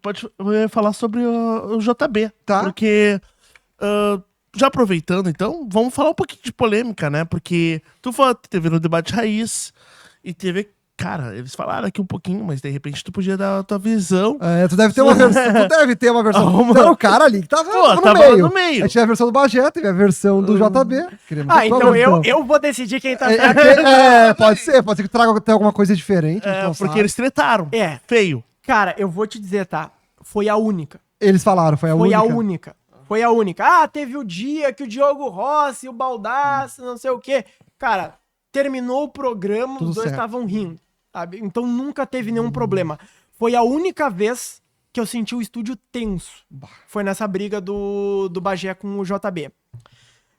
Pode falar sobre o JB. Tá. Porque, já aproveitando, então, vamos falar um pouquinho de polêmica, né? Porque teve no Debate Raiz e teve... Cara, eles falaram aqui um pouquinho, mas de repente tu podia dar a tua visão. Tu deve ter uma versão. Tu deve ter uma versão. Era o cara ali que tava, no meio. A gente tinha a versão do Bagé, teve a versão do JB. Então eu vou decidir quem tá certo. Pode ser que traga até alguma coisa diferente. Porque eles tretaram. Feio. Cara, eu vou te dizer, tá? Foi a única. Eles falaram, foi a única. Foi a única. Ah, teve o dia que o Diogo Rossi, o Baldasso, não sei o quê. Cara, terminou o programa, Tudo os dois certo. estavam rindo, sabe? Então nunca teve nenhum problema. Foi a única vez que eu senti o estúdio tenso. Foi nessa briga do Bagé com o JB.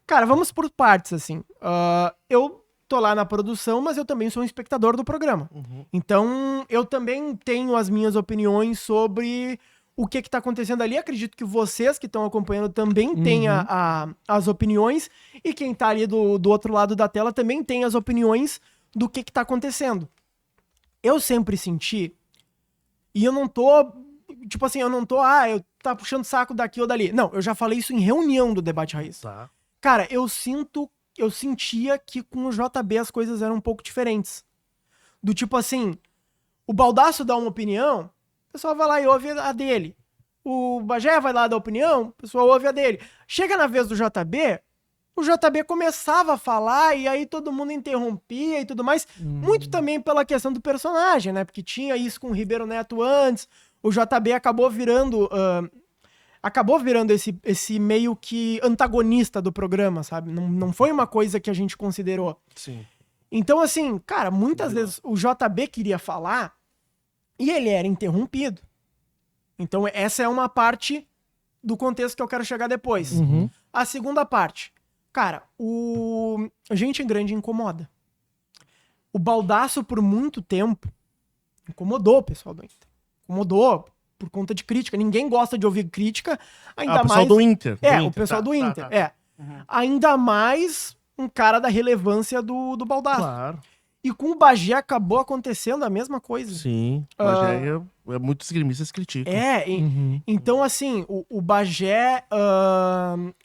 Cara, vamos por partes, assim. Eu tô lá na produção, mas eu também sou um espectador do programa. Então, eu também tenho as minhas opiniões sobre o que tá acontecendo ali. Acredito que vocês que estão acompanhando também têm as opiniões. E quem tá ali do outro lado da tela também tem as opiniões do que tá acontecendo. Eu sempre senti, e eu não tô, tipo assim, eu tá puxando saco daqui ou dali. Não, eu já falei isso em reunião do Debate Raiz. Tá. Cara, eu sentia que com o JB as coisas eram um pouco diferentes. Do tipo assim, o Baldasso dá uma opinião, o pessoal vai lá e ouve a dele. O Bagé vai lá dar opinião, o pessoal ouve a dele. Chega na vez do JB, o JB começava a falar e aí todo mundo interrompia e tudo mais. Muito também pela questão do personagem, né? Porque tinha isso com o Ribeiro Neto antes. O JB acabou virando esse meio que antagonista do programa, sabe? Não foi uma coisa que a gente considerou. Sim. Então, assim, cara, muitas vezes o JB queria falar e ele era interrompido. Então, essa é uma parte do contexto que eu quero chegar depois. A segunda parte. Cara, Gente em Grande incomoda. O Baldasso, por muito tempo, incomodou o pessoal do Inter. Incomodou por conta de crítica. Ninguém gosta de ouvir crítica, ainda mais... O pessoal do Inter. O pessoal do Inter, Ainda mais um cara da relevância do Baldasso. Claro. E com o Bagé acabou acontecendo a mesma coisa. Sim, o Bagé muitos gremistas criticam. Então, assim, o Bagé,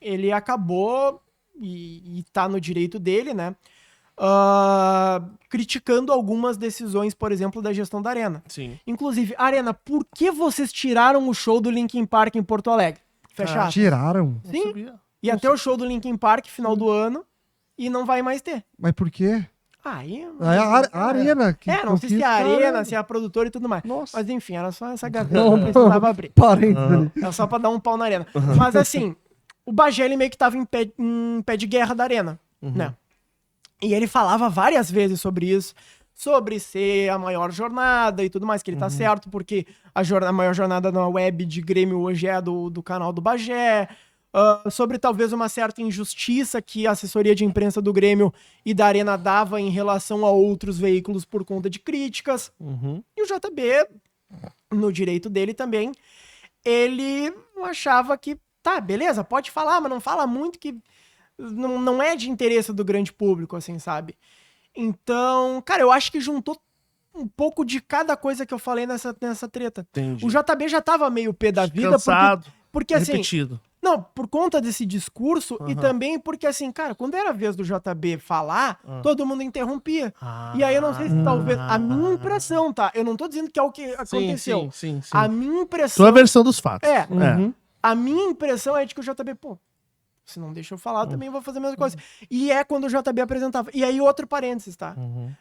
ele acabou, e tá no direito dele, né, criticando algumas decisões, por exemplo, da gestão da Arena. Sim. Inclusive, Arena, por que vocês tiraram o show do Linkin Park em Porto Alegre? Fechado. Tiraram? Sim. Ia ter o show do Linkin Park final do ano e não vai mais ter. Mas por quê? Aí... A Arena. não sei se é a Arena, se é a produtora e tudo mais. Nossa. Mas enfim, era só essa gaveta que eu precisava abrir. Parênteses ali. Era só pra dar um pau na Arena. Mas assim, o Bagé, ele meio que tava em pé de guerra da Arena, né? E ele falava várias vezes sobre isso, sobre ser a maior jornada e tudo mais, que ele tá certo, porque a maior jornada na web de Grêmio hoje é do canal do Bagé, sobre talvez uma certa injustiça que a assessoria de imprensa do Grêmio e da Arena dava em relação a outros veículos por conta de críticas. E o JB, no direito dele também, ele achava que, tá, beleza, pode falar, mas não fala muito, que não é de interesse do grande público, assim, sabe? Então, cara, eu acho que juntou um pouco de cada coisa que eu falei nessa treta. Entendi. O JB já tava meio pé da vida, cansado, porque assim... repetido. Não, por conta desse discurso e também porque, assim, cara, quando era a vez do JB falar, todo mundo interrompia. E aí eu não sei se talvez... A minha impressão, tá? Eu não tô dizendo que é o que aconteceu. Sim. A minha impressão... Tua versão dos fatos. A minha impressão é de que o JB, se não deixa eu falar, eu também vou fazer a mesma coisa. E é quando o JB apresentava. E aí, outro parênteses, tá?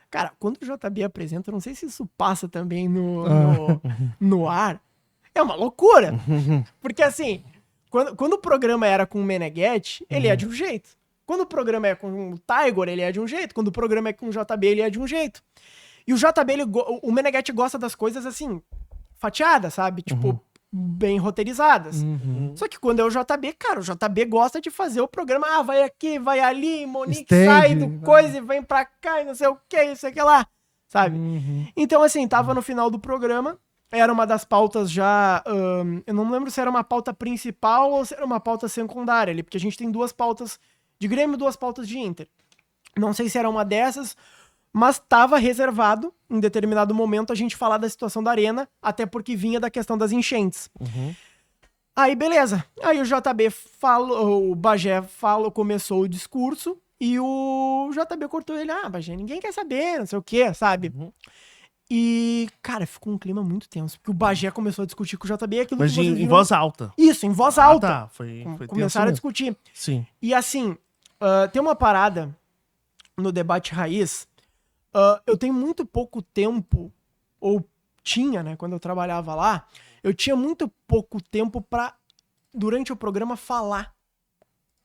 Cara, quando o JB apresenta, eu não sei se isso passa também no ar, é uma loucura. Porque, assim... Quando o programa era com o Meneghetti, ele é de um jeito. Quando o programa é com o Tiger, ele é de um jeito. Quando o programa é com o JB, ele é de um jeito. E o JB, o Meneghetti gosta das coisas assim, fatiadas, sabe? Tipo, bem roteirizadas. Só que quando é o JB, cara, o JB gosta de fazer o programa. Vai aqui, vai ali, Monique sai do coisa e vem pra cá e não sei o que, isso aqui lá, sabe? Então, assim, tava no final do programa. Era uma das pautas já... eu não lembro se era uma pauta principal ou se era uma pauta secundária ali, porque a gente tem 2 pautas de Grêmio e 2 pautas de Inter. Não sei se era uma dessas, mas tava reservado, em determinado momento, a gente falar da situação da Arena, até porque vinha da questão das enchentes. Aí, beleza. Aí o JB falou, o Bagé começou o discurso e o JB cortou ele. Ah, Bagé, ninguém quer saber, não sei o quê, sabe? E, cara, ficou um clima muito tenso, porque o Bagé começou a discutir com o JB aquilo Mas que vocês em viram. voz alta. Isso, em voz alta. Tá. Foi Começaram a tenso discutir. mesmo. Sim. E assim, tem uma parada no debate raiz. Eu tenho muito pouco tempo, ou tinha, né, quando eu trabalhava lá, eu tinha muito pouco tempo pra, durante o programa, falar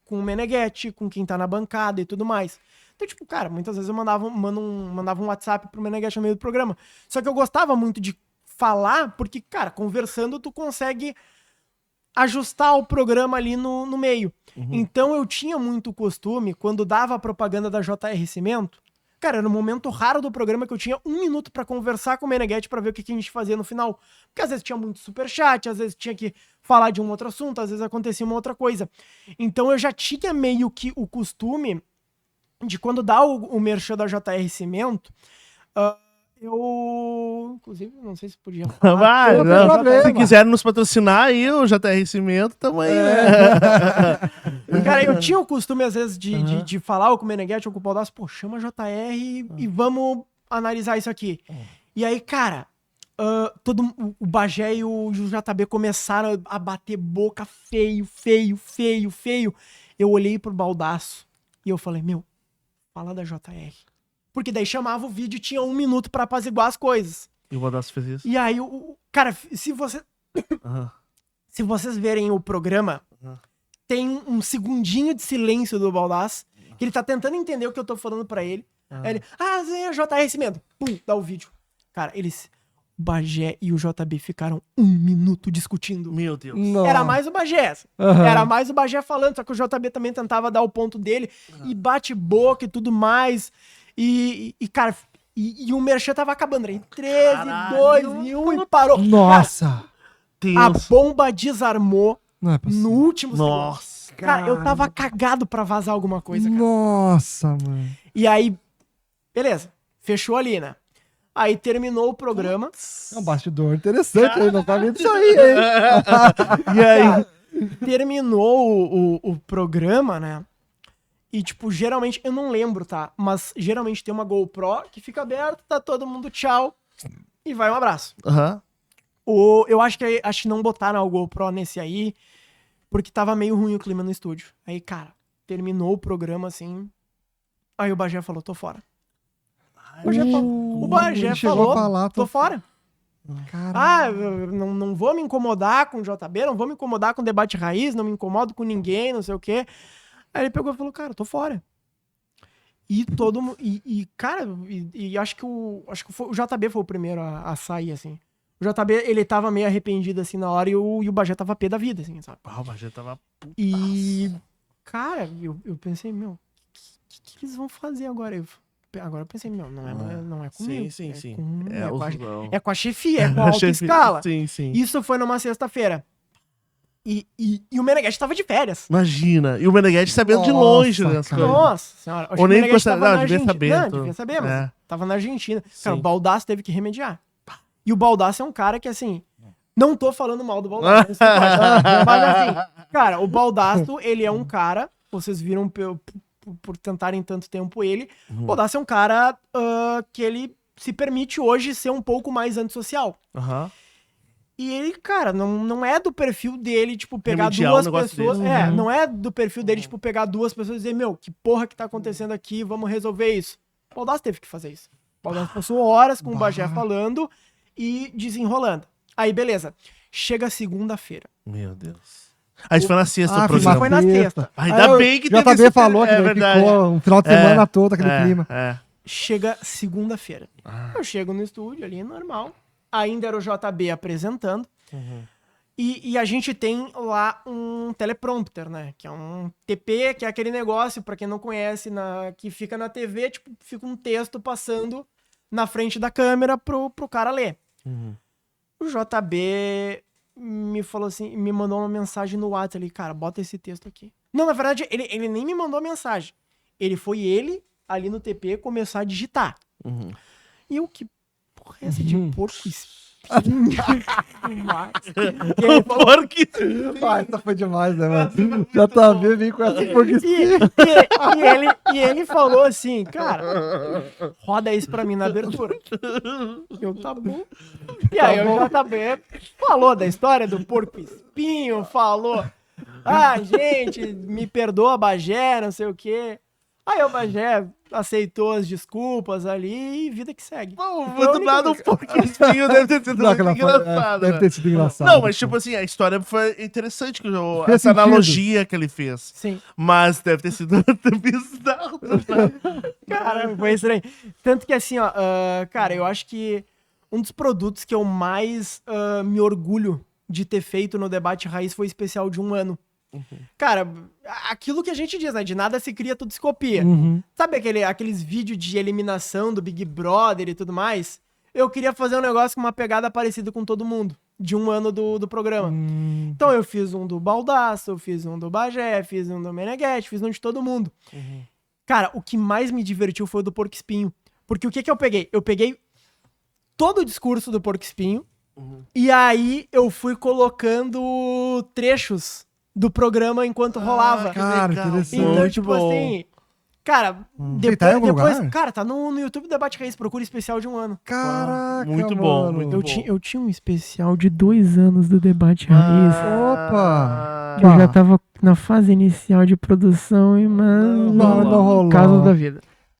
com o Meneghetti, com quem tá na bancada e tudo mais. Então, tipo, cara, muitas vezes eu mandava um WhatsApp pro Meneghetti no meio do programa. Só que eu gostava muito de falar, porque, cara, conversando tu consegue ajustar o programa ali no meio. Então eu tinha muito costume, quando dava a propaganda da JR Cimento, cara, era um momento raro do programa que eu tinha 1 minuto pra conversar com o Meneghetti pra ver o que a gente fazia no final. Porque às vezes tinha muito superchat, às vezes tinha que falar de um outro assunto, às vezes acontecia uma outra coisa. Então eu já tinha meio que o costume de quando dá o merchan da JR Cimento, eu... Inclusive, não sei se podia falar. Vai, não tem não. problema. Se quiser nos patrocinar aí, o JR Cimento, tamo aí, né? Cara, eu tinha o costume, às vezes, de falar com o Meneghetti ou com o Baldasso, pô, chama a JR e vamos analisar isso aqui. E aí, cara, o Bagé e o JB começaram a bater boca feio. Eu olhei pro Baldasso e eu falei, meu, fala da JR. Porque daí chamava o vídeo e tinha 1 minuto pra apaziguar as coisas. E o Baldasso fez isso. E aí, cara, se vocês verem o programa, tem um segundinho de silêncio do Baldasso, que ele tá tentando entender o que eu tô falando pra ele. Aí ele, JR Cimento. Pum, dá o vídeo. Cara, o Bagé e o JB ficaram 1 minuto discutindo. Meu Deus. Não. Era mais o Bagé. Era mais o Bagé falando, só que o JB também tentava dar o ponto dele, e bate boca e tudo mais. E cara, e o merchan tava acabando. Aí 13, Caralho. 2 e 1 e parou. Nossa. A bomba desarmou Não é no possível. último segundo. Nossa. Cara, eu tava cagado pra vazar alguma coisa, cara. Nossa, mano. E aí, beleza, fechou ali, né? Aí terminou o programa. É um bastidor interessante, aí não tá vendo isso aí, hein? E aí? Terminou o programa, né? E, tipo, geralmente, eu não lembro, tá? Mas geralmente tem uma GoPro que fica aberta, tá todo mundo tchau e vai um abraço. Eu acho que não botaram a GoPro nesse aí, porque tava meio ruim o clima no estúdio. Aí, cara, terminou o programa assim. Aí o Bagé falou, tô fora. O Bagé ele chegou falou, a falar, tô fora. Caralho. Eu não vou me incomodar com o JB, não vou me incomodar com o debate raiz, não me incomodo com ninguém, não sei o quê. Aí ele pegou e falou, cara, tô fora. E todo mundo. Cara, acho que o JB foi o primeiro a sair, assim. O JB, ele tava meio arrependido, assim, na hora, e o Bagé tava pé da vida, assim, sabe? O Bagé tava... E, cara, eu pensei, meu, o que eles vão fazer agora? Agora eu pensei, meu, não é comigo. Sim. É com a chefia, é com a alta escala. Sim. Isso foi numa sexta-feira. E o Meneghetti tava de férias. Imagina. E o Meneghetti sabendo de Nossa, longe, né? cara. Nossa senhora. Acho Ou que o nem Meneghetti gostava- tava não, na devia Argentina. saber, Não, então. devia saber, mas É. tava na Argentina. Cara, Sim. o Baldasso teve que remediar. E o Baldasso é um cara que, assim, não tô falando mal do Baldasso. Isso pode, mas, assim, cara, o Baldasso, ele é um cara, vocês viram por tentarem tanto tempo ele, o Baldasso é um cara que ele se permite hoje ser um pouco mais antissocial. E ele, cara, não é do perfil dele, tipo, pegar Remediar duas um negócio pessoas. desse. Não é do perfil dele, tipo, pegar 2 pessoas e dizer, meu, que porra que tá acontecendo aqui, vamos resolver isso. O Baldasso teve que fazer isso. O Baldasso passou horas com o Bagé falando e desenrolando. Aí, beleza. Chega segunda-feira. Meu Deus. A gente foi na sexta do Foi programa. na sexta. Ainda bem que teve JB esse- falou que é ele verdade. ficou um final de semana todo aquele clima. Chega segunda-feira. Eu chego no estúdio ali, normal. Ainda era o JB apresentando. E a gente tem lá um teleprompter, né? Que é um TP, que é aquele negócio, pra quem não conhece, que fica na TV, tipo, fica um texto passando na frente da câmera pro cara ler. O JB me falou assim, me mandou uma mensagem no WhatsApp ali, cara, bota esse texto aqui. Não, na verdade, ele nem me mandou a mensagem. Ele ali no TP começar a digitar. E eu, que porra é essa de porco espinho? E ele falou, Ah, essa foi demais, né, mano? Já tá vendo, vem com essa porco espinho. e ele falou assim, cara, roda isso pra mim na abertura. Eu, tá bom. E aí o JB falou da história do porco espinho, falou, gente, me perdoa, Bagé, não sei o quê. Aí o Bagé aceitou as desculpas ali e vida que segue. Muito nada, um porco espinho deve ter sido muito engraçado. Deve ter sido engraçado. Não, mas tipo assim, a história foi interessante, Fez essa sentido. analogia que ele fez. Sim. Mas deve ter sido bizarro. Cara, foi estranho. Tanto que assim, ó, cara, eu acho que um dos produtos que eu mais me orgulho de ter feito no Debate Raiz foi o especial de 1 ano. Cara, aquilo que a gente diz, né? De nada se cria, tudo se copia. Sabe aqueles vídeos de eliminação do Big Brother e tudo mais? Eu queria fazer um negócio com uma pegada parecida com todo mundo, de 1 ano do programa. Então eu fiz um do Baldasso, eu fiz um do Bagé, fiz um do Meneghetti, fiz um de todo mundo. Cara, o que mais me divertiu foi o do Porco Espinho. Porque o que eu peguei? Eu peguei todo o discurso do Porco Espinho e aí eu fui colocando trechos do programa enquanto rolava. Cara, interessante. Então, tipo assim, cara, Tá em algum depois lugar? cara, tá no YouTube Debate Raiz, procura especial de 1 ano. Caraca, Muito bom, mano. muito bom. Eu tinha um especial de 2 anos do Debate Raiz. Opa! Que eu já tava na fase inicial de produção e, mano, Não rolou. casos da vida.